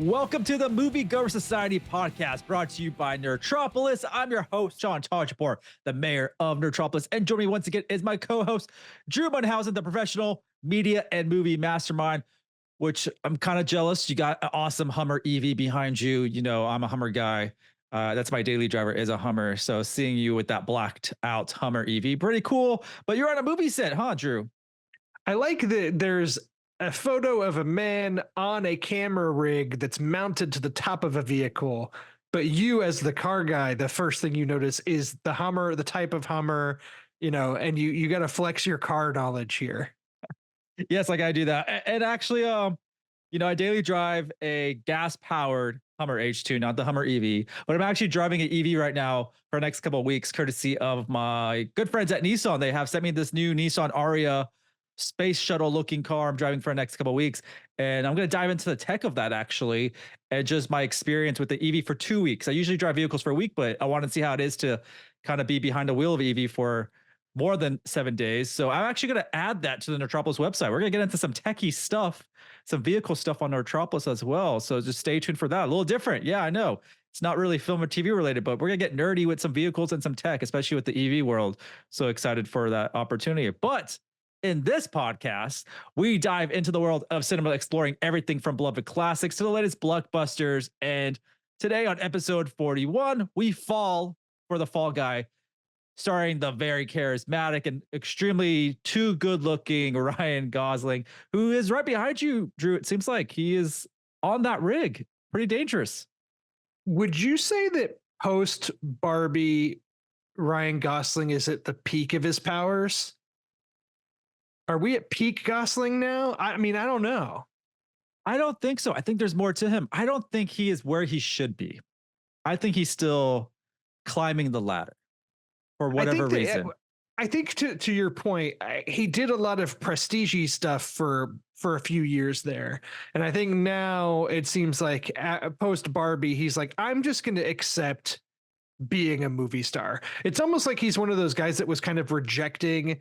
Welcome to the Moviegoers Society Podcast, brought to you by Nerdtropolis. I'm your host, Sean Tajipour, the mayor of Nerdtropolis. And joining me once again is my co-host, Drew Munhausen, the professional media and movie mastermind, which I'm kind of jealous. You got an awesome Hummer EV behind you. You know, I'm a Hummer guy. That's my daily driver is a Hummer. So seeing you with that blacked out Hummer EV, pretty cool. But you're on a movie set, huh, Drew? I like that there's a photo of a man on a camera rig that's mounted to the top of a vehicle. But you, as the car guy, the first thing you notice is the Hummer, the type of Hummer, and you got to flex your car knowledge here. Yes, like I do that. And actually, I daily drive a gas-powered Hummer H2, not the Hummer EV, but I'm actually driving an EV right now for the next couple of weeks, courtesy of my good friends at Nissan. They have sent me this new Nissan Aria space shuttle looking car I'm driving for the next couple of weeks. And I'm going to dive into the tech of that actually, and just my experience with the EV for 2 weeks. I usually drive vehicles for a week, but I want to see how it is to kind of be behind the wheel of EV for more than 7 days. So I'm actually going to add that to the Nerdtropolis website. We're going to get into some techie stuff, some vehicle stuff on Nerdtropolis as well. So just stay tuned for that. A little different. Yeah, I know. It's not really film or TV related, but we're going to get nerdy with some vehicles and some tech, especially with the EV world. So excited for that opportunity. But in this podcast, we dive into the world of cinema, exploring everything from beloved classics to the latest blockbusters. And today on episode 41, we fall for The Fall Guy, starring the very charismatic and extremely too good-looking Ryan Gosling, who is right behind you, Drew. It seems like he is on that rig. Pretty dangerous. Would you say that post Barbie, Ryan Gosling is at the peak of his powers? Are we at peak Gosling now? I mean, I don't know. I don't think so. I think there's more to him. I don't think he is where he should be. I think he's still climbing the ladder for whatever reason. I think to your point, he did a lot of prestige stuff for a few years there. And I think now it seems like post Barbie, he's like, I'm just going to accept being a movie star. It's almost like he's one of those guys that was kind of rejecting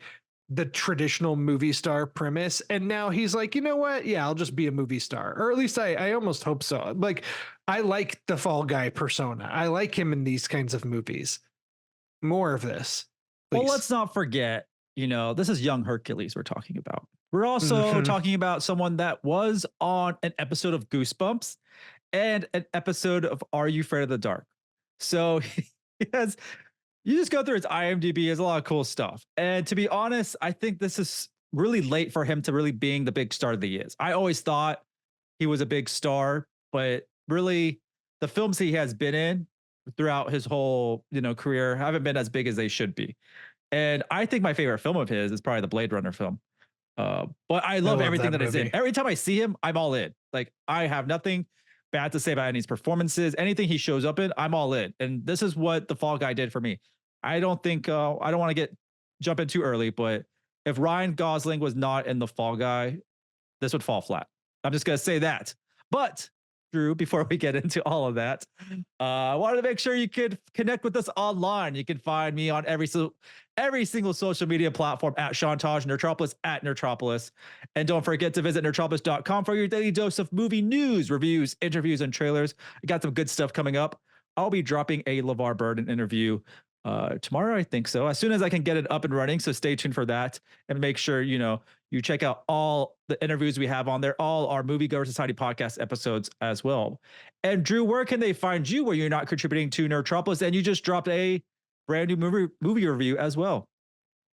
the traditional movie star premise. And now he's like, you know what? Yeah, I'll just be a movie star. Or at least I almost hope so. Like, I like the Fall Guy persona. I like him in these kinds of movies. More of this, please. Well, let's not forget, this is young Hercules we're talking about. We're also talking about someone that was on an episode of Goosebumps and an episode of Are You Afraid of the Dark? So he has, you just go through his IMDb, has a lot of cool stuff. And to be honest, I think this is really late for him to really being the big star that he is. I always thought he was a big star, but really the films he has been in throughout his whole, career haven't been as big as they should be. And I think my favorite film of his is probably the Blade Runner film. But I love everything that is in. Every time I see him, I'm all in. Like, I have nothing bad to say about any of his performances. Anything he shows up in, I'm all in. And this is what The Fall Guy did for me. I don't think I don't want to jump in too early, but if Ryan Gosling was not in The Fall Guy, this would fall flat. I'm just gonna say that. But Drew, before we get into all of that, I wanted to make sure you could connect with us online. You can find me on every single social media platform at Sean Taj, Nerdtropolis at Nerdtropolis. And don't forget to visit nerdtropolis.com for your daily dose of movie news, reviews, interviews, and trailers. I got some good stuff coming up. I'll be dropping a LeVar Burton interview tomorrow, I think so, as soon as I can get it up and running. So stay tuned for that, and make sure you check out all the interviews we have on there, all our Moviegoers Society podcast episodes as well. And Drew, where can they find you where you're not contributing to Nerdtropolis? And you just dropped a brand new movie review as well.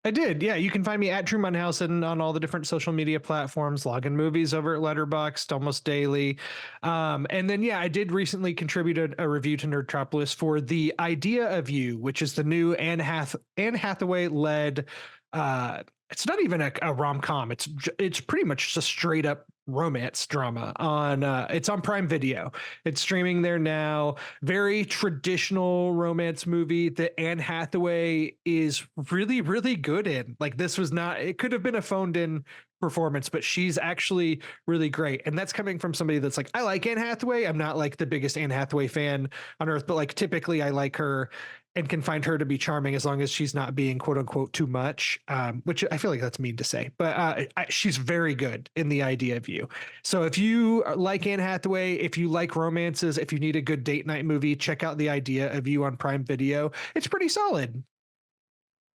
I did. Yeah. You can find me at Drew Munhausen on all the different social media platforms, Logging Movies over at Letterboxd almost daily. And then, I did recently contribute a review to Nerdtropolis for The Idea of You, which is the new Anne Hathaway led, it's not even a rom-com. It's pretty much just a straight up romance drama on it's on Prime Video. It's streaming there now. Very traditional romance movie that Anne Hathaway is really, really good in. Like, this was not, it could have been a phoned in performance, but she's actually really great. And that's coming from somebody that's like, I like Anne Hathaway. I'm not like the biggest Anne Hathaway fan on earth, but like typically I like her and can find her to be charming as long as she's not being quote unquote too much, which I feel like that's mean to say, but she's very good in The Idea of You. So if you like Anne Hathaway, if you like romances, if you need a good date night movie, check out The Idea of You on Prime Video. It's pretty solid.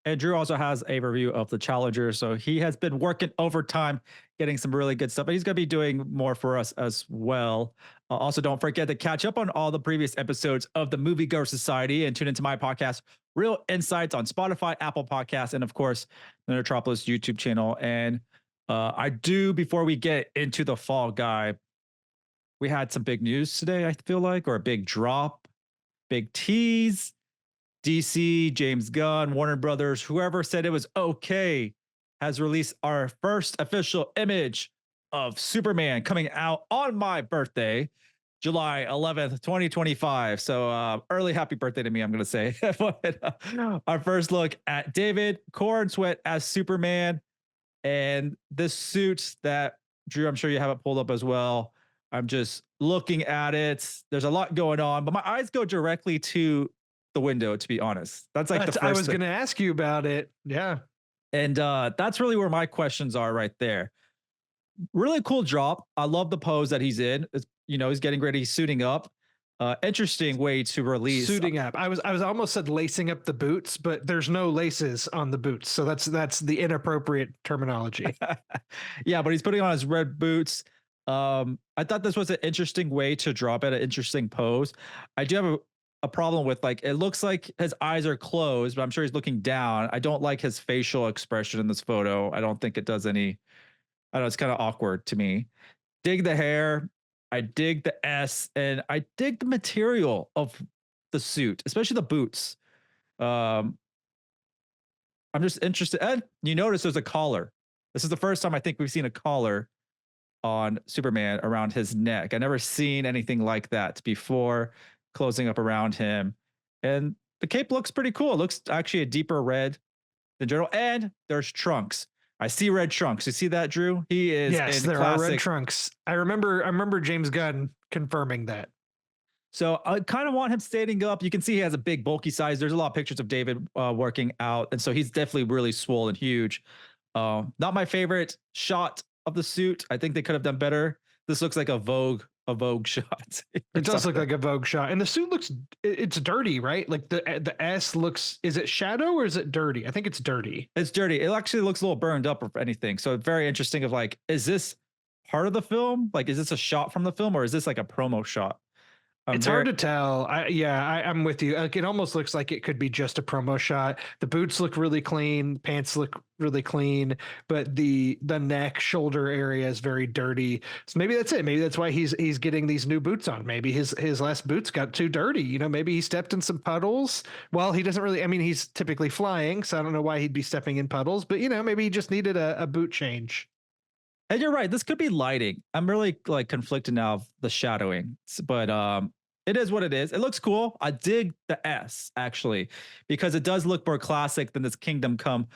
And Drew also has a review of The Challenger. So he has been working overtime, getting some really good stuff. And he's going to be doing more for us as well. Also, don't forget to catch up on all the previous episodes of the Moviegoers Society and tune into my podcast, Real Insights, on Spotify, Apple Podcasts, and of course, the Nerdtropolis YouTube channel. And before we get into the Fall Guy, we had some big news today, I feel like, or a big drop, big tease. DC, James Gunn, Warner Brothers, whoever said it was okay, has released our first official image of Superman coming out on my birthday, July 11th, 2025. So early happy birthday to me, I'm going to say. Our first look at David Corenswet as Superman. And this suit that, Drew, I'm sure you have it pulled up as well. I'm just looking at it. There's a lot going on, but my eyes go directly to the window, to be honest. That's like the first I was going to ask you about it. Yeah. And that's really where my questions are right there. Really cool drop. I love the pose that he's in. It's, he's getting ready, he's suiting up. Interesting way to release. Suiting up. I was almost said lacing up the boots, but there's no laces on the boots. So that's the inappropriate terminology. Yeah, but he's putting on his red boots. I thought this was an interesting way to drop it, an interesting pose. I do have a problem with, like, it looks like his eyes are closed, but I'm sure he's looking down. I don't like his facial expression in this photo. I don't think it does any, I don't know, it's kind of awkward to me. Dig the hair. I dig the S, and I dig the material of the suit, especially the boots. I'm just interested. And you notice there's a collar. This is the first time I think we've seen a collar on Superman around his neck. I never seen anything like that before, closing up around him. And the cape looks pretty cool. It looks actually a deeper red than general. And there's trunks. I see red trunks. You see that, Drew? He is. Yes, there are red trunks. I remember James Gunn confirming that. So I kind of want him standing up. You can see he has a big, bulky size. There's a lot of pictures of David working out. And so he's definitely really swole and huge. Not my favorite shot of the suit. I think they could have done better. This looks like a Vogue shot. It does look like a Vogue shot. And the suit it's dirty, right? Like the S looks, is it shadow or is it dirty? I think it's dirty. It's dirty. It actually looks a little burned up, if anything. So it's very interesting of, like, is this part of the film? Like, is this a shot from the film, or is this like a promo shot? It's hard to tell. I'm with you. Like, it almost looks like it could be just a promo shot. The boots look really clean, pants look really clean, but the neck, shoulder area is very dirty. So maybe that's it. Maybe that's why he's getting these new boots on. Maybe his last boots got too dirty. Maybe he stepped in some puddles. Well, he doesn't really. I mean, he's typically flying, so I don't know why he'd be stepping in puddles. But maybe he just needed a boot change. And you're right. This could be lighting. I'm really, like, conflicted now of the shadowing, but it is what it is. It looks cool. I dig the S, actually, because it does look more classic than this Kingdom Come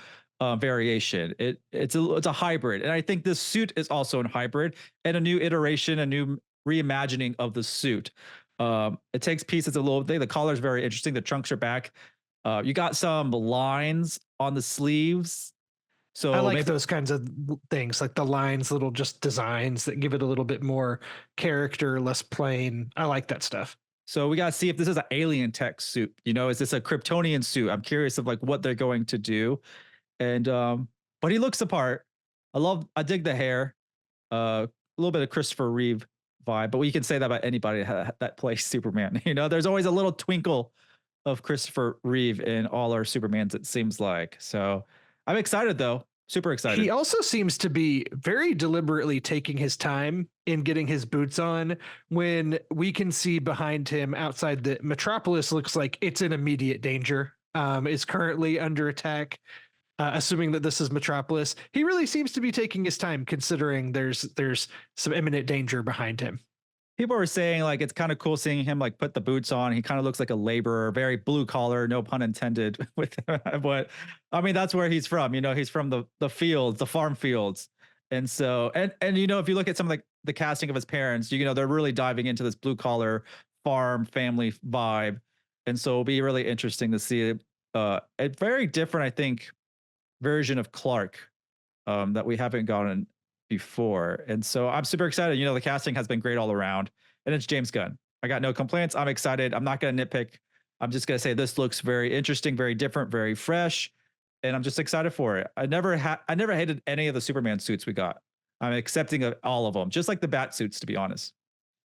variation. It's a hybrid, and I think this suit is also a hybrid and a new iteration, a new reimagining of the suit. It takes pieces a little bit. The collar is very interesting. The trunks are back. You got some lines on the sleeves. So I like those kinds of things, like the lines, little just designs that give it a little bit more character, less plain. I like that stuff. So we got to see if this is an alien tech suit. Is this a Kryptonian suit? I'm curious of, like, what they're going to do. And but he looks the part. I dig the hair. A little bit of Christopher Reeve vibe, but we can say that about anybody that plays Superman. There's always a little twinkle of Christopher Reeve in all our Supermans, it seems like. So I'm excited, though. Super excited. He also seems to be very deliberately taking his time in getting his boots on, when we can see behind him outside the Metropolis looks like it's in immediate danger, is currently under attack. Assuming that this is Metropolis, he really seems to be taking his time, considering there's some imminent danger behind him. People were saying, like, it's kind of cool seeing him, like, put the boots on. He kind of looks like a laborer, very blue collar, no pun intended. With but I mean, that's where he's from. He's from the fields, the farm fields, And so, and if you look at some of the casting of his parents, they're really diving into this blue collar farm family vibe. And so it'll be really interesting to see a very different, I think, version of Clark that we haven't gotten before. And so I'm super excited. The casting has been great all around, and it's James Gunn. I got no complaints. I'm excited. I'm not going to nitpick. I'm just going to say this looks very interesting, very different, very fresh, and I'm just excited for it. I never hated any of the Superman suits we got. I'm accepting of all of them, just like the bat suits, to be honest.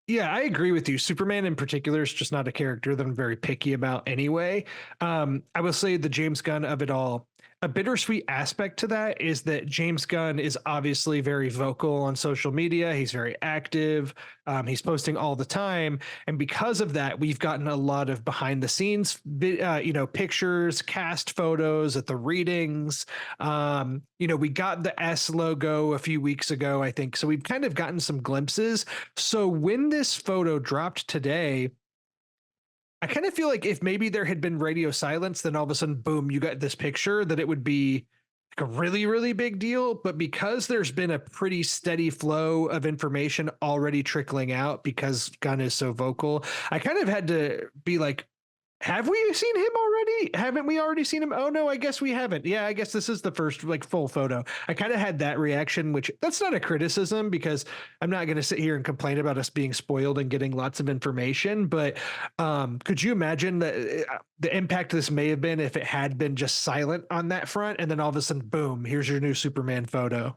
Yeah, I agree with you. Superman in particular is just not a character that I'm very picky about anyway. I will say the James Gunn of it all, a bittersweet aspect to that is that James Gunn is obviously very vocal on social media. He's very active. He's posting all the time. And because of that, we've gotten a lot of behind the scenes, pictures, cast photos at the readings. We got the S logo a few weeks ago, I think. So we've kind of gotten some glimpses. So when this photo dropped today, I kind of feel like if maybe there had been radio silence, then all of a sudden, boom, you got this picture, that it would be like a really, really big deal. But because there's been a pretty steady flow of information already trickling out because Gunn is so vocal, I kind of had to be like, have we seen him already? Haven't we already seen him? Oh no, I guess we haven't. Yeah, I guess this is the first full photo. I kind of had that reaction, which that's not a criticism because I'm not going to sit here and complain about us being spoiled and getting lots of information. But could you imagine the impact this may have been if it had been just silent on that front, and then all of a sudden, boom, here's your new Superman photo.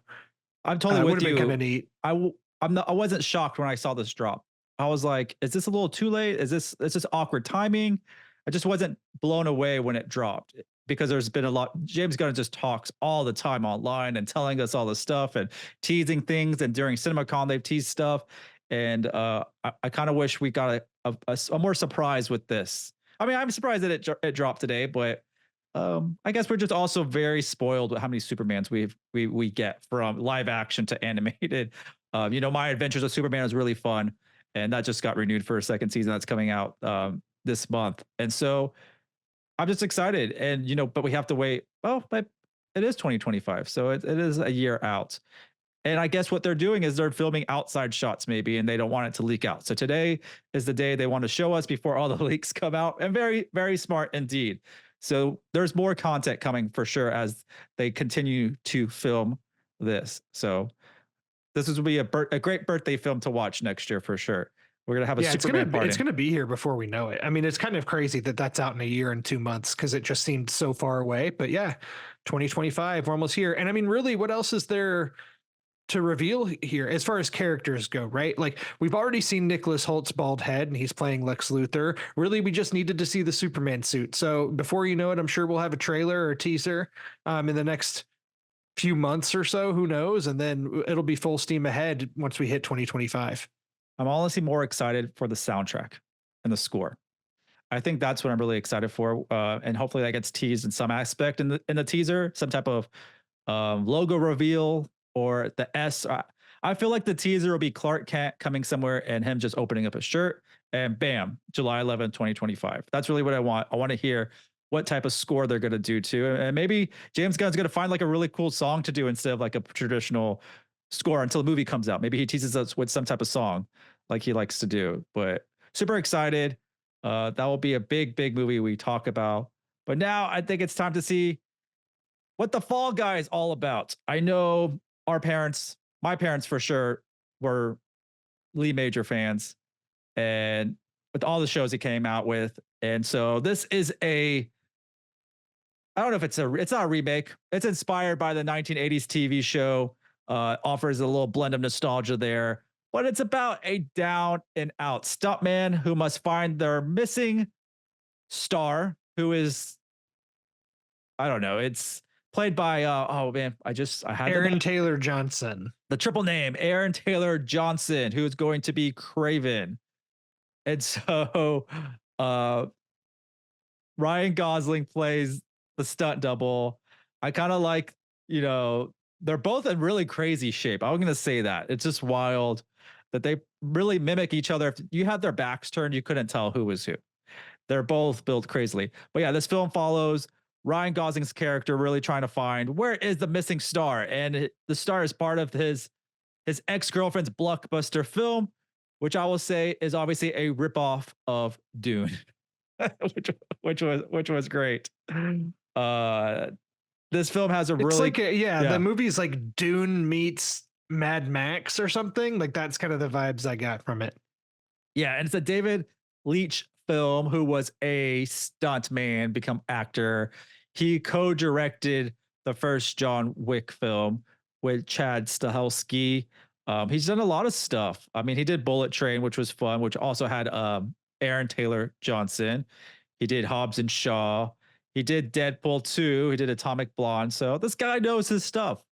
I'm totally with you. Would have been kind of neat. I wasn't shocked when I saw this drop. I was like, is this a little too late? Is this awkward timing? I just wasn't blown away when it dropped because there's been a lot. James Gunn just talks all the time online and telling us all this stuff and teasing things. And during CinemaCon, they've teased stuff. And I kind of wish we got a more surprise with this. I mean, I'm surprised that it dropped today, but I guess we're just also very spoiled with how many Supermans we get from live action to animated. My Adventures of Superman is really fun, and that just got renewed for a second season that's coming out this month. And so I'm just excited. And, but we have to wait. Oh, but it is 2025. So it is a year out. And I guess what they're doing is they're filming outside shots maybe, and they don't want it to leak out. So today is the day they want to show us before all the leaks come out, and very, very smart indeed. So there's more content coming for sure as they continue to film this. So this will be a great birthday film to watch next year for sure. We're gonna have a Superman party. It's gonna be here before we know it. I mean, it's kind of crazy that that's out in a year and 2 months because it just seemed so far away. But yeah, 2025, we're almost here. And I mean, really, what else is there to reveal here as far as characters go, right? Like we've already seen Nicholas Holt's bald head and he's playing Lex Luthor. Really, we just needed to see the Superman suit. So before you know it, I'm sure we'll have a trailer or a teaser in the next few months or so. Who knows? And then it'll be full steam ahead once we hit 2025. I'm honestly more excited for the soundtrack and the score. I think that's what I'm really excited for, and hopefully that gets teased in some aspect in the teaser, some type of logo reveal or the S. I feel like the teaser will be Clark Kent coming somewhere and him just opening up a shirt, and bam, July 11th, 2025. That's really what I want. I want to hear what type of score they're going to do too, and maybe James Gunn's going to find like a really cool song to do instead of like a traditional score until the movie comes out. Maybe he teases us with some type of song like he likes to do. But super excited. That will be a big, big movie we talk about. But now I think it's time to see what the Fall Guy is all about. I know my parents for sure, were Lee Major fans, and with all the shows he came out with. And so this is I don't know if it's not a remake. It's inspired by the 1980s TV show. Offers a little blend of nostalgia there, but it's about a down and out stuntman who must find their missing star, who is, I don't know, it's played by I had Aaron Taylor Johnson, the triple name, Aaron Taylor Johnson, who is going to be Craven. And so Ryan Gosling plays the stunt double. I kind of like, they're both in really crazy shape. I'm going to say that. It's just wild that they really mimic each other. If you had their backs turned, you couldn't tell who was who. They're both built crazily. But yeah, this film follows Ryan Gosling's character really trying to find where is the missing star, and the star is part of his ex-girlfriend's blockbuster film, which I will say is obviously a ripoff of Dune, which was great. Uh, this film has a It's really like the movie's like Dune meets Mad Max or something. Like that's kind of the vibes I got from it. yeah, and it's a David Leitch film who was a stunt man, become actor. He co-directed the first John Wick film with Chad Stahelski. He's done a lot of stuff. I mean, he did Bullet Train, which was fun, which also had Aaron Taylor Johnson. He did Hobbs and Shaw. He did Deadpool 2. He did Atomic Blonde. So this guy knows his stuff.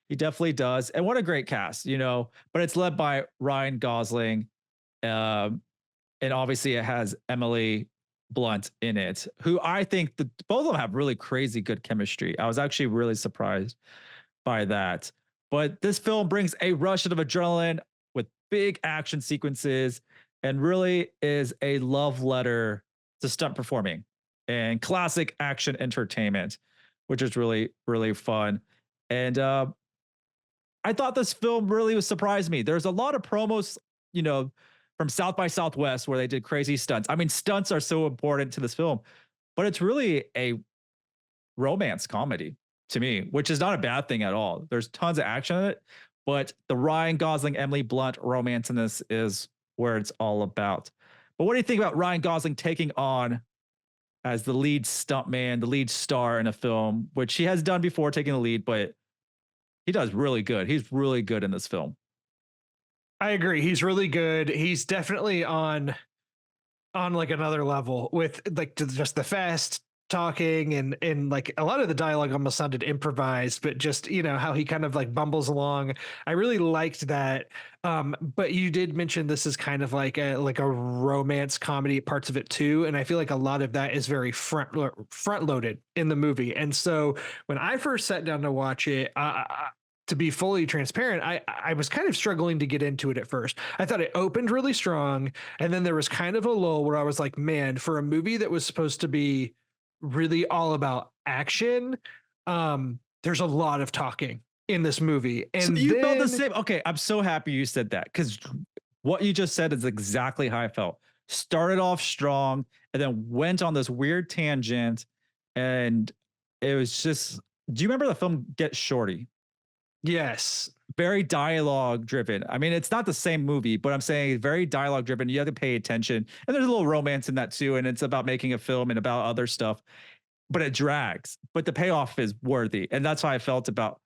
He definitely does. And what a great cast, but it's led by Ryan Gosling. Um, and obviously it has Emily Blunt in it, who I think both of them have really crazy good chemistry. I was actually really surprised by that. But this film brings a rush of adrenaline with big action sequences and really is a love letter to stunt performing and classic action entertainment, which is really, really fun. And I thought this film really surprised me. There's a lot of promos, from South by Southwest where they did crazy stunts. I mean, stunts are so important to this film, but it's really a romance comedy to me, which is not a bad thing at all. There's tons of action in it, but the Ryan Gosling, Emily Blunt romance in this is where it's all about. But what do you think about Ryan Gosling taking on as the lead stuntman, the lead star in a film, which he has done before, taking the lead, but he does really good. He's really good in this film. I agree. He's really good. He's definitely on like another level with like just the fast talking and like a lot of the dialogue almost sounded improvised, but just how he kind of like bumbles along. I really liked that. But you did mention this is kind of like a romance comedy, parts of it too, and I feel like a lot of that is very front loaded in the movie. And so when I first sat down to watch it, to be fully transparent, I was kind of struggling to get into it at first. I thought it opened really strong, and then there was kind of a lull where I was like, man, for a movie that was supposed to be really all about action, there's a lot of talking in this movie. And so you felt the same. Okay, I'm so happy you said that, because what you just said is exactly how I felt. Started off strong and then went on this weird tangent, and it was just, do you remember the film Get Shorty? Yes. Very dialogue driven. I mean, it's not the same movie, but I'm saying very dialogue driven. You have to pay attention. And there's a little romance in that too. And it's about making a film and about other stuff, but it drags. But the payoff is worthy. And that's how I felt about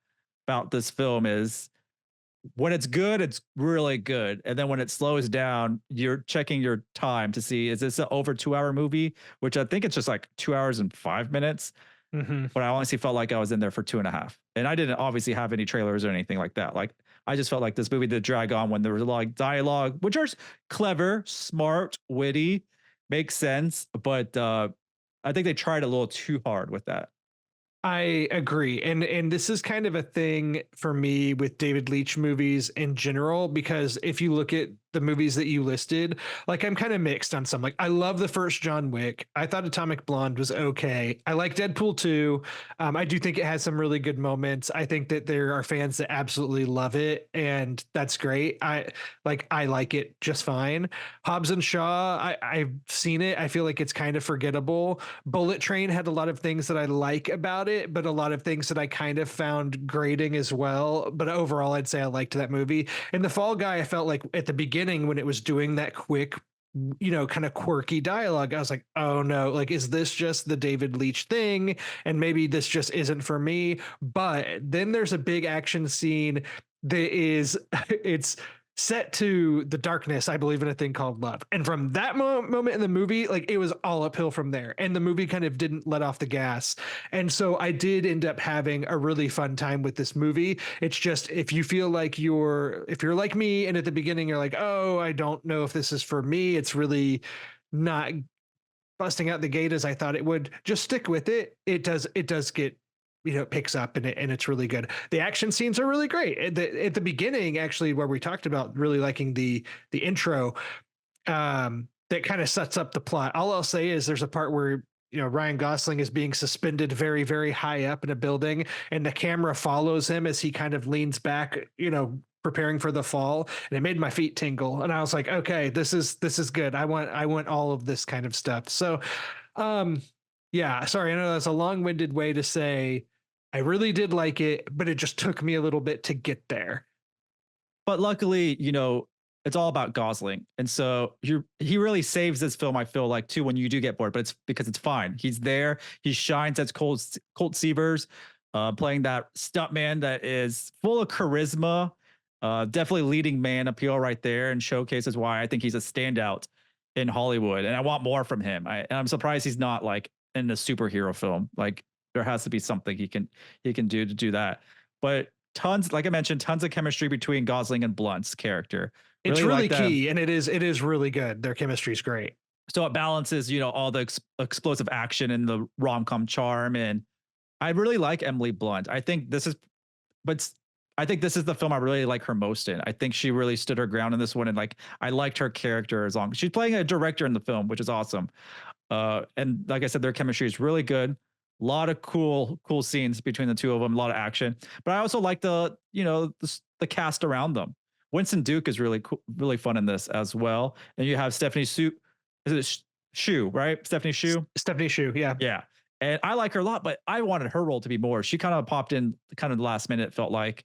this film is when it's good, it's really good. And then when it slows down, you're checking your time to see, is this an over 2 hour movie? Which I think it's just like 2 hours and 5 minutes. Mm-hmm. But I honestly felt like I was in there for 2.5. And I didn't obviously have any trailers or anything like that. Like, I just felt like this movie did drag on when there was a lot of dialogue, which are clever, smart, witty, makes sense. But I think they tried a little too hard with that. I agree. And this is kind of a thing for me with David Leitch movies in general, because if you look at the movies that you listed, like I'm kind of mixed on some. Like I love the first John Wick. I thought Atomic Blonde was okay. I like Deadpool 2. I do think it has some really good moments. I think that there are fans that absolutely love it, and that's great. I like it just fine. Hobbs and Shaw, I've seen it. I feel like it's kind of forgettable. Bullet Train had a lot of things that I like about it, but a lot of things that I kind of found grating as well. But overall, I'd say I liked that movie. And The Fall Guy, I felt like at the beginning when it was doing that quick, kind of quirky dialogue, I was like, oh no, like, is this just the David Leitch thing? And maybe this just isn't for me. But then there's a big action scene that is, it's set to the darkness, I believe in a thing called love. And from that moment in the movie, like it was all uphill from there. And the movie kind of didn't let off the gas. And so I did end up having a really fun time with this movie. It's just, if you feel like if you're like me, and at the beginning you're like, oh, I don't know if this is for me, it's really not busting out the gate as I thought it would, just stick with it. It does get, it picks up and it's really good. The action scenes are really great. At the beginning, actually, where we talked about really liking the intro, that kind of sets up the plot. All I'll say is there's a part where Ryan Gosling is being suspended very, very high up in a building, and the camera follows him as he kind of leans back, preparing for the fall, and it made my feet tingle. And I was like, okay, this is good. I want all of this kind of stuff. So, yeah, sorry, I know that's a long-winded way to say I really did like it, but it just took me a little bit to get there. But luckily, it's all about Gosling. And so he really saves this film, I feel like, too, when you do get bored, but it's because it's fine. He's there. He shines as Colt Sievers, playing that stuntman that is full of charisma, definitely leading man appeal right there, and showcases why I think he's a standout in Hollywood. And I want more from him. I'm surprised he's not like in a superhero film. Like there has to be something he can do to do that. But tons, like I mentioned, tons of chemistry between Gosling and Blunt's character. It's really key, and it is really good. Their chemistry is great. So it balances, all the explosive action and the rom-com charm. And I really like Emily Blunt. I think this is the film I really like her most in. I think she really stood her ground in this one, and like I liked her character as long she's playing a director in the film, which is awesome. And like I said, their chemistry is really good. A lot of cool scenes between the two of them, a lot of action. But I also like the cast around them. Winston Duke is really cool, really fun in this as well. And you have Stephanie Shu, right? Stephanie Shu, yeah. Yeah. And I like her a lot, but I wanted her role to be more. She kind of popped in kind of the last minute, felt like.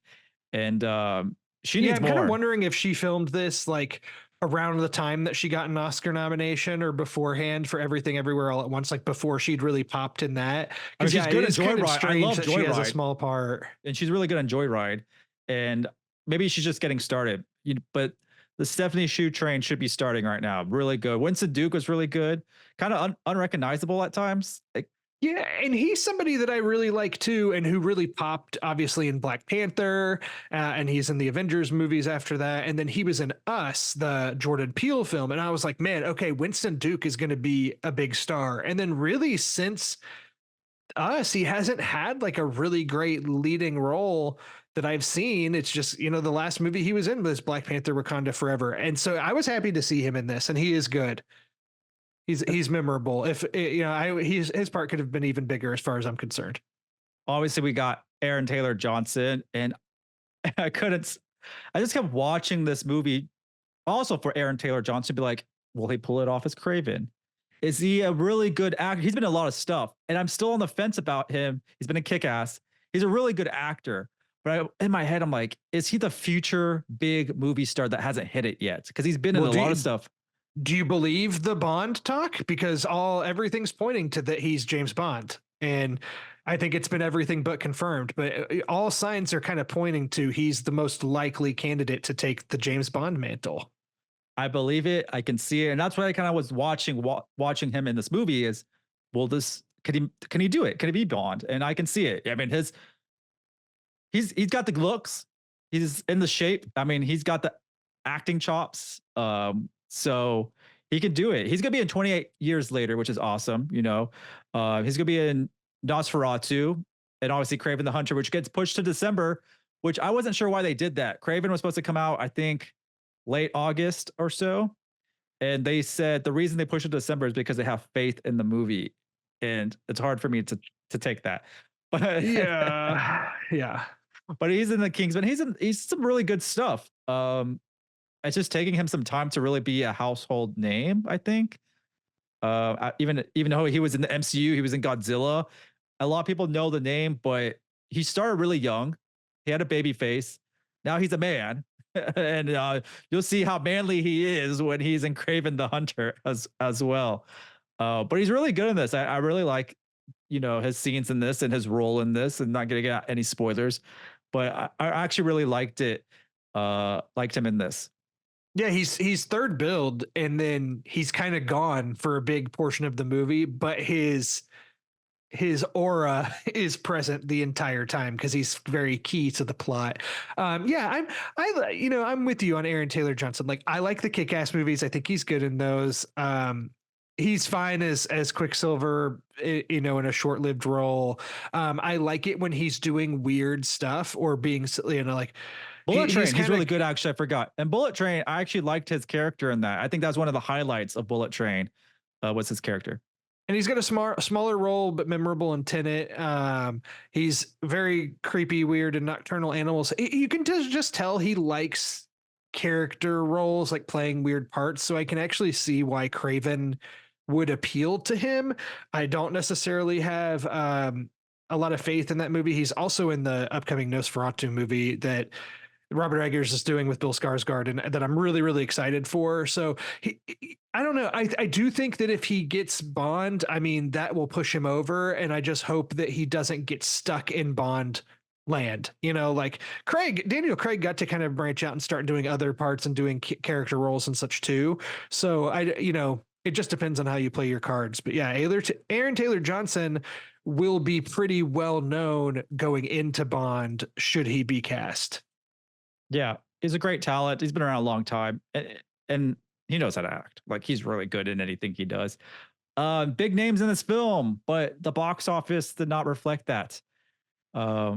And she needs more. I'm kind of wondering if she filmed this like around the time that she got an Oscar nomination or beforehand for Everything Everywhere All at Once, like before she'd really popped in that. Because she's good at Joyride. I love Joyride. She has a small part. And she's really good in Joyride. And maybe she's just getting started. But the Stephanie Shu train should be starting right now. Really good. Winston Duke was really good. Kind of unrecognizable at times. Yeah, and he's somebody that I really like too, and who really popped obviously in Black Panther, and he's in the Avengers movies after that, and then he was in Us, the Jordan Peele film, and I was like, man, okay, Winston Duke is going to be a big star. And then really since Us, he hasn't had like a really great leading role that I've seen. It's just, the last movie he was in was Black Panther Wakanda Forever. And so I was happy to see him in this, and he is good. He's memorable. If his part could have been even bigger as far as I'm concerned. Obviously we got Aaron Taylor Johnson, and I just kept watching this movie also for Aaron Taylor Johnson to be like, will he pull it off as Craven? Is he a really good actor? He's been in a lot of stuff, and I'm still on the fence about him. He's been in Kick-Ass. He's a really good actor. But in my head, I'm like, is he the future big movie star that hasn't hit it yet? Because he's been in a lot of stuff. Do you believe the Bond talk? Because everything's pointing to that he's James Bond. And I think it's been everything but confirmed. But all signs are kind of pointing to he's the most likely candidate to take the James Bond mantle. I believe it. I can see it. And that's why I kind of was watching him in this movie is, can he do it? Can he be Bond? And I can see it. I mean, he's got the looks. He's in the shape. I mean, he's got the acting chops. So he can do it. He's going to be in 28 Years Later, which is awesome. He's going to be in Nosferatu, and obviously Craven the Hunter, which gets pushed to December, which I wasn't sure why they did that. Craven was supposed to come out, I think, late August or so. And they said the reason they pushed it to December is because they have faith in the movie. And it's hard for me to take that. But yeah. But he's in the Kingsman. He's some really good stuff. It's just taking him some time to really be a household name, I think. Even though he was in the MCU, he was in Godzilla. A lot of people know the name, but he started really young. He had a baby face. Now he's a man. And you'll see how manly he is when he's in Craven the Hunter as well. But he's really good in this. I really like, his scenes in this and his role in this, and not going to get any spoilers. But I actually really liked him in this. Yeah, he's third build, and then he's kind of gone for a big portion of the movie, but his aura is present the entire time because he's very key to the plot. I'm with you on Aaron Taylor Johnson. Like, I like the Kick-Ass movies. I think he's good in those. He's fine as Quicksilver, in a short-lived role. I like it when he's doing weird stuff or being, like Bullet Train. He's really good, actually. I forgot. And Bullet Train, I actually liked his character in that. I think that's one of the highlights of Bullet Train, was his character. And he's got a smaller role, but memorable in Tenet. He's very creepy, weird, and nocturnal animals. You can just tell he likes character roles, like playing weird parts. So I can actually see why Craven would appeal to him. I don't necessarily have a lot of faith in that movie. He's also in the upcoming Nosferatu movie that Robert Eggers is doing with Bill Skarsgård, and that I'm really, really excited for. So I don't know. I do think that if he gets Bond, I mean, that will push him over. And I just hope that he doesn't get stuck in Bond land. You know, like Daniel Craig got to kind of branch out and start doing other parts and doing character roles and such too. So it just depends on how you play your cards. But yeah, Aaron Taylor Johnson will be pretty well known going into Bond should he be cast. Yeah, he's a great talent. He's been around a long time, and he knows how to act. Like, he's really good in anything he does. Big names in this film, but the box office did not reflect that. I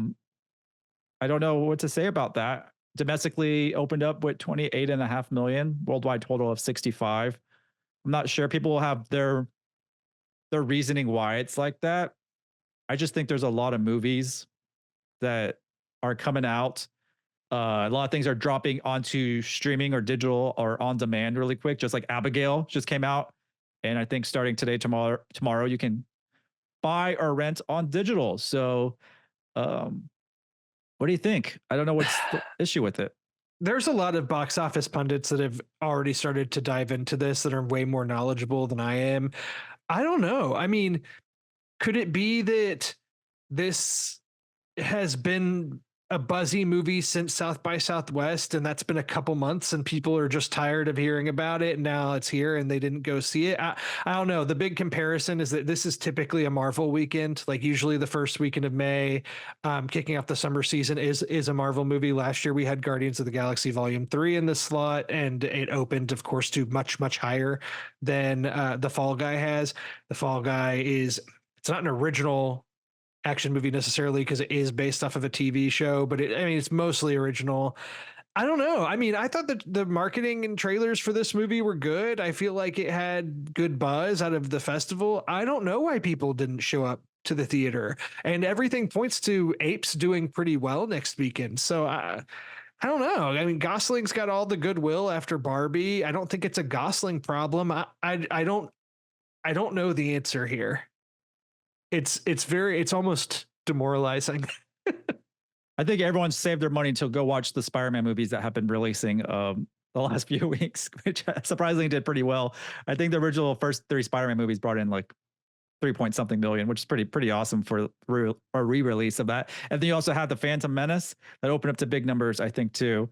don't know what to say about that. Domestically opened up with 28.5 million, worldwide total of 65. I'm not sure. People will have their reasoning why it's like that. I just think there's a lot of movies that are coming out. A lot of things are dropping onto streaming or digital or on demand really quick, just like Abigail just came out. And I think starting today, tomorrow, you can buy or rent on digital. So what do you think? I don't know what's the issue with it. There's a lot of box office pundits that have already started to dive into this that are way more knowledgeable than I am. I don't know. I mean, could it be that this has been a buzzy movie since South by Southwest, and that's been a couple months, and people are just tired of hearing about it, and now it's here and they didn't go see it? I don't know. The big comparison is that this is typically a Marvel weekend. Like, usually the first weekend of May, kicking off the summer season is a Marvel movie. Last year we had Guardians of the Galaxy Volume 3 in the slot, and it opened, of course, to much, much higher than The Fall Guy has. The Fall Guy it's not an original action movie necessarily because it is based off of a TV show, but it's mostly original. I don't know. I mean, I thought that the marketing and trailers for this movie were good. I feel like it had good buzz out of the festival. I don't know why people didn't show up to the theater, and everything points to Apes doing pretty well next weekend. So I don't know. I mean, Gosling's got all the goodwill after Barbie. I don't think it's a Gosling problem. I don't know the answer here. It's almost demoralizing. I think everyone's saved their money to go watch the Spider-Man movies that have been releasing the last few weeks, which surprisingly did pretty well. I think the original first 3 Spider-Man movies brought in like 3-point-something million, which is pretty awesome for a re-release of that. And then you also have the Phantom Menace that opened up to big numbers, I think, too.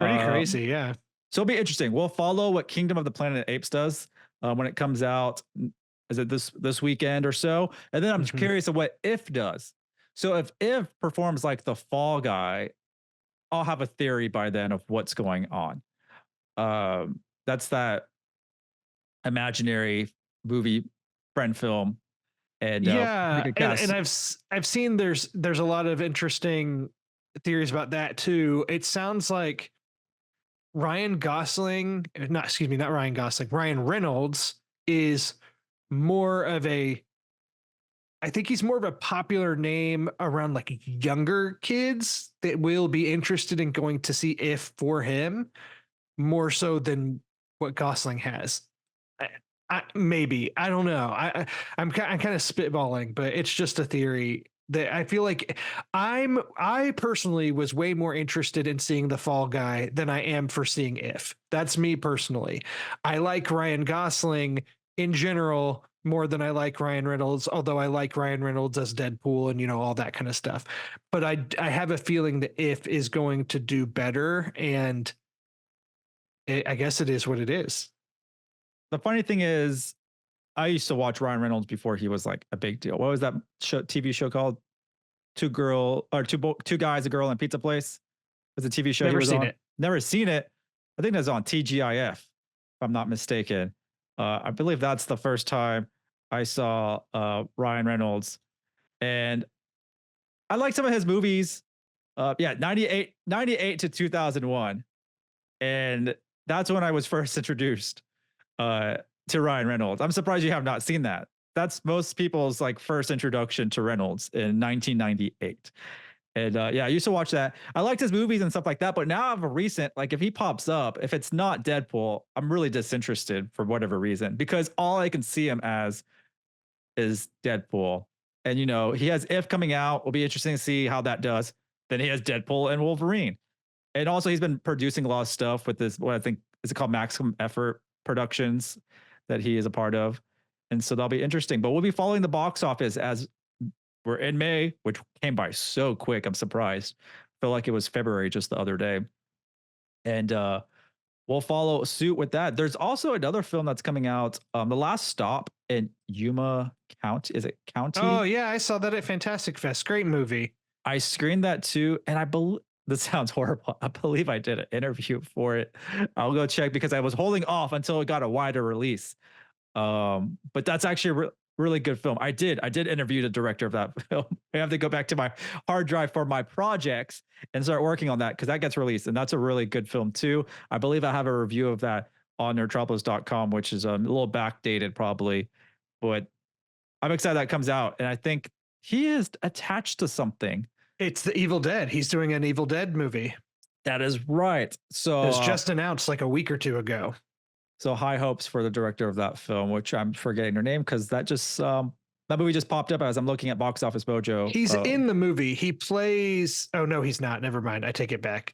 Pretty crazy, yeah. So it'll be interesting. We'll follow what Kingdom of the Planet of the Apes does when it comes out. Is it this weekend or so? And then I'm curious of what If does. So if performs like the Fall Guy, I'll have a theory by then of what's going on. That's that imaginary movie friend film. And yeah, and I've seen there's a lot of interesting theories about that too. It sounds like Ryan Reynolds is I think he's more of a popular name around like younger kids that will be interested in going to see If for him more so than what Gosling has. Maybe, I don't know. I'm kind of spitballing, but it's just a theory that I feel like I personally was way more interested in seeing The Fall Guy than I am for seeing If. That's me personally. I like Ryan Gosling in general more than I like Ryan Reynolds, although I like Ryan Reynolds as Deadpool and, all that kind of stuff. But I have a feeling that If is going to do better, and I guess it is what it is. The funny thing is, I used to watch Ryan Reynolds before he was like a big deal. What was that TV show called? Two guys, a girl, and a pizza place. It was a TV show. Never seen it. Never seen it. I think that's on TGIF, if I'm not mistaken. I believe that's the first time I saw Ryan Reynolds, and I like some of his movies. 98 to 2001, and that's when I was first introduced to Ryan Reynolds. I'm surprised you have not seen that. that's most people's like first introduction to Reynolds in 1998. And yeah, I used to watch that. I liked his movies and stuff like that. But now I have a recent, like if he pops up, if it's not Deadpool, I'm really disinterested for whatever reason, because all I can see him as is Deadpool. And he has If coming out. Will be interesting to see how that does. Then he has Deadpool and Wolverine. And also he's been producing a lot of stuff with this, what I think is it called Maximum Effort Productions that he is a part of. And so that'll be interesting. But we'll be following the box office as we're in May, which came by so quick. I'm surprised. Feel like it was February just the other day. And we'll follow suit with that. There's also another film that's coming out, The Last Stop in Yuma County. Is it County? Oh, yeah. I saw that at Fantastic Fest. Great movie. I screened that too. And I believe, this sounds horrible, I believe I did an interview for it. I'll go check because I was holding off until it got a wider release. But that's actually a really good film. I did interview the director of that film. I have to go back to my hard drive for my projects and start working on that because that gets released. And that's a really good film too. I believe I have a review of that on nerdtropolis.com, which is a little backdated probably, but I'm excited that comes out. And I think he is attached to something. It's the Evil Dead. He's doing an Evil Dead movie. That is right. So it was just announced like a week or two ago. So high hopes for the director of that film, which I'm forgetting her name because that just that movie just popped up as I'm looking at Box Office Mojo. He's in the movie. He plays. Oh no, he's not. Never mind. I take it back.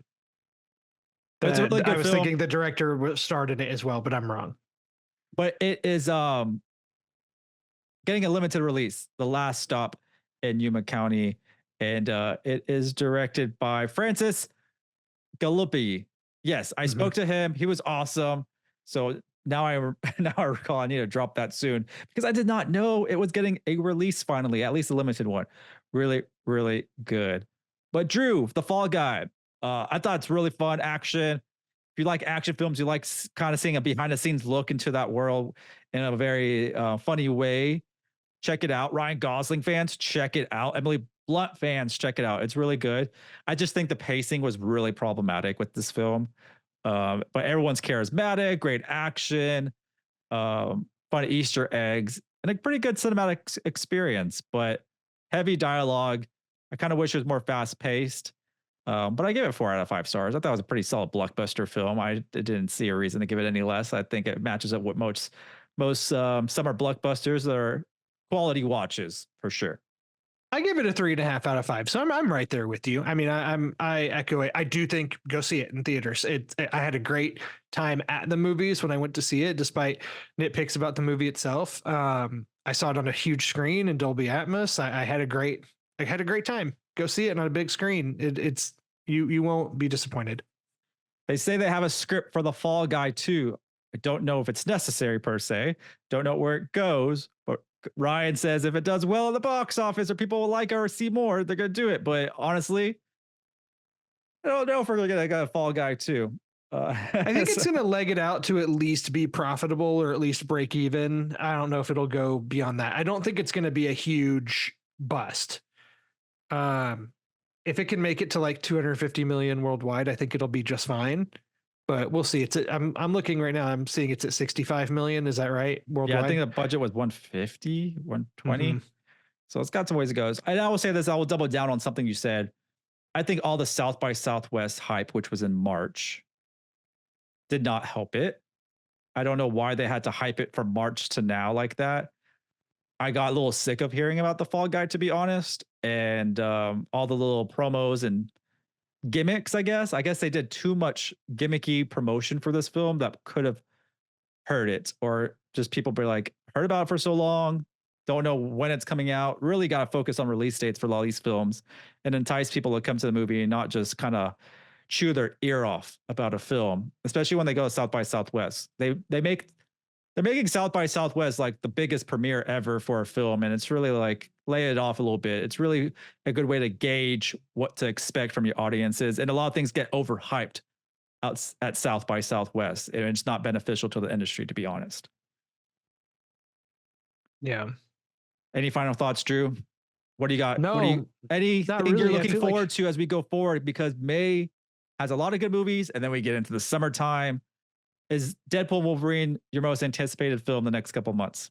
It's a really good I was film. thinking the director starred in it as well, but I'm wrong. But it is getting a limited release. The Last Stop in Yuma County, and it is directed by Francis Galuppi. Yes, I spoke to him. He was awesome. So now I recall I need to drop that soon because I did not know it was getting a release finally, at least a limited one. Really, really good. But Drew, The Fall Guy, I thought it's really fun action. If you like action films, you like kind of seeing a behind the scenes look into that world in a very funny way. Check it out. Ryan Gosling fans, check it out. Emily Blunt fans, check it out. It's really good. I just think the pacing was really problematic with this film. But everyone's charismatic, great action, fun Easter eggs, and a pretty good cinematic experience, but heavy dialogue. I kind of wish it was more fast paced. But I gave it 4 out of 5 stars. I thought it was a pretty solid blockbuster film. I didn't see a reason to give it any less. I think it matches up with most summer blockbusters that are quality watches for sure. I give it a 3.5 out of 5. So I'm right there with you. I mean, I echo it. I do think go see it in theaters. I had a great time at the movies when I went to see it, despite nitpicks about the movie itself. I saw it on a huge screen in Dolby Atmos. I had a great time. Go see it on a big screen. It's you won't be disappointed. They say they have a script for The Fall Guy too. I don't know if it's necessary per se. Don't know where it goes, but Ryan says if it does well at the box office or people will like it or see more, they're going to do it. But honestly, I don't know if we're going to get a Fall Guy too. I think it's going to leg it out to at least be profitable or at least break even. I don't know if it'll go beyond that. I don't think it's going to be a huge bust. If it can make it to like 250 million worldwide, I think it'll be just fine. But we'll see. I'm looking right now. I'm seeing it's at 65 million. Is that right? Worldwide? Yeah, I think the budget was 150, 120. So it's got some ways to go. And I will say this, I will double down on something you said. I think all the South by Southwest hype, which was in March, did not help it. I don't know why they had to hype it from March to now like that. I got a little sick of hearing about the Fall Guy, to be honest. And all the little promos and gimmicks, I guess they did too much gimmicky promotion for this film that could have hurt it, or just people be like, heard about it for so long, don't know when it's coming out. Really got to focus on release dates for all these films and entice people to come to the movie and not just kind of chew their ear off about a film, especially when they go to South by Southwest. They're making South by Southwest like the biggest premiere ever for a film. And it's really like lay it off a little bit. It's really a good way to gauge what to expect from your audiences. And a lot of things get overhyped out at South by Southwest. And it's not beneficial to the industry, to be honest. Yeah. Any final thoughts, Drew? What do you got? No, anything really. You're looking forward to as we go forward? Because May has a lot of good movies, and then we get into the summertime. Is Deadpool Wolverine your most anticipated film the next couple months?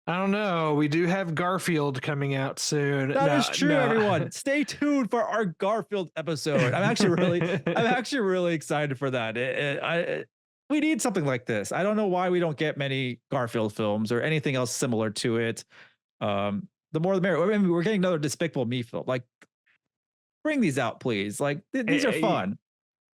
I don't know. We do have Garfield coming out soon. That is true, everyone. Stay tuned for our Garfield episode. I'm actually really excited for that. We need something like this. I don't know why we don't get many Garfield films or anything else similar to it. The more the merrier. I mean, we're getting another Despicable Me film. Like, bring these out, please. Like, these are fun.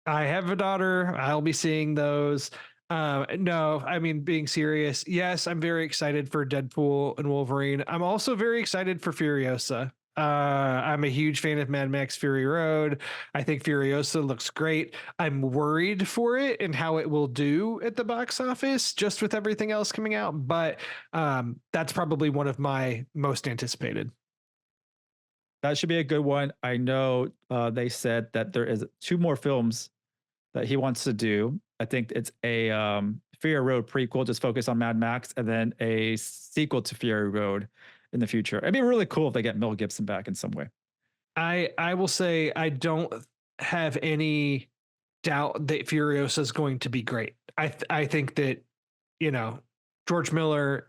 I have a daughter. I'll be seeing those. No, I mean, being serious, yes, I'm very excited for Deadpool and Wolverine. I'm also very excited for Furiosa. I'm a huge fan of Mad Max Fury Road. I think Furiosa looks great. I'm worried for it and how it will do at the box office, just with everything else coming out. But that's probably one of my most anticipated. That should be a good one. I know they said that there is 2 more films that he wants to do. I think it's a Fury Road prequel, just focused on Mad Max, and then a sequel to Fury Road in the future. It'd be really cool if they get Mel Gibson back in some way. I will say I don't have any doubt that Furiosa is going to be great. I think that, you know, George Miller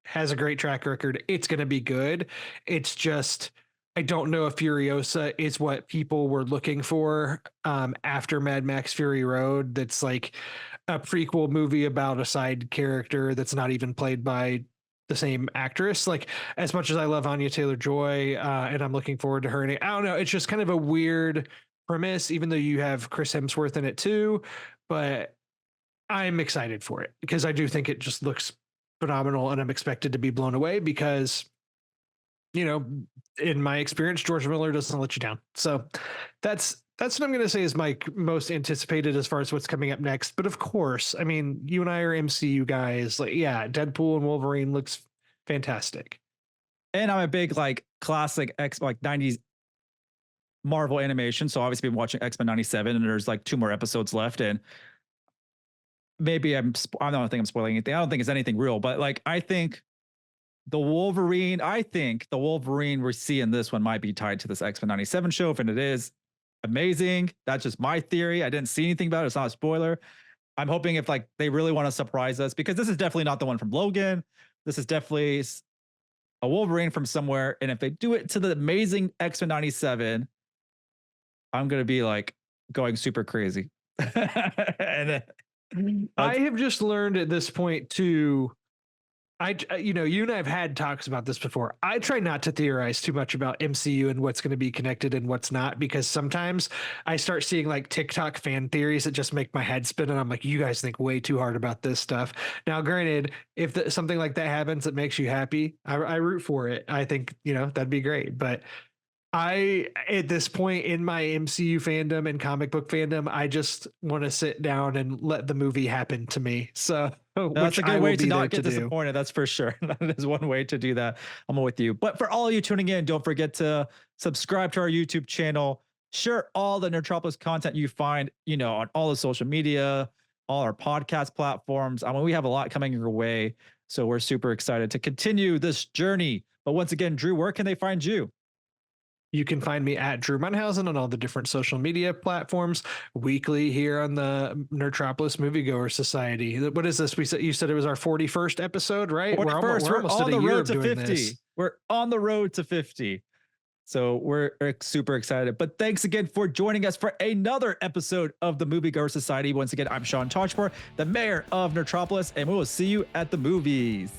has a great track record. It's going to be good. It's just, I don't know if Furiosa is what people were looking for after Mad Max Fury Road. That's like a prequel movie about a side character that's not even played by the same actress. Like, as much as I love Anya Taylor-Joy and I'm looking forward to her, and I don't know, it's just kind of a weird premise, even though you have Chris Hemsworth in it too. But I'm excited for it because I do think it just looks phenomenal, and I'm expected to be blown away because, you know, in my experience, George Miller doesn't let you down. So that's what I'm going to say is my most anticipated as far as what's coming up next. But of course, I mean, you and I are MCU guys. Like, yeah, Deadpool and Wolverine looks fantastic. And I'm a big like classic 90s Marvel animation. So obviously been watching X-Men 97, and there's like 2 more episodes left. And maybe I don't think I'm spoiling anything. I don't think it's anything real, but like, I think the Wolverine we see in this one might be tied to this X-Men 97 show. If it is, amazing. That's just my theory. I didn't see anything about it. It's not a spoiler. I'm hoping if like they really want to surprise us, because this is definitely not the one from Logan. This is definitely a Wolverine from somewhere. And if they do it to the amazing X-Men 97, I'm going to be like going super crazy. And I have just learned at this point to, you know, you and I have had talks about this before. I try not to theorize too much about MCU and what's going to be connected and what's not, because sometimes I start seeing like TikTok fan theories that just make my head spin, and I'm like, you guys think way too hard about this stuff. Now, granted, if something like that happens that makes you happy, I root for it. I think, you know, that'd be great. But at this point in my MCU fandom and comic book fandom, I just want to sit down and let the movie happen to me. So that's a good way to not get disappointed. That's for sure. That is one way to do that. I'm with you. But for all of you tuning in, don't forget to subscribe to our YouTube channel. Share all the Nerdtropolis content you find, you know, on all the social media, all our podcast platforms. I mean, we have a lot coming your way, so we're super excited to continue this journey. But once again, Drew, where can they find you? You can find me at Drew Munhausen on all the different social media platforms, weekly here on the Nerdtropolis Moviegoers Society. What is this? You said it was our 41st episode, right? We're almost on the road to 50. We're on the road to 50. So we're super excited. But thanks again for joining us for another episode of the Moviegoers Society. Once again, I'm Tajipour, the mayor of Nerdtropolis, and we will see you at the movies.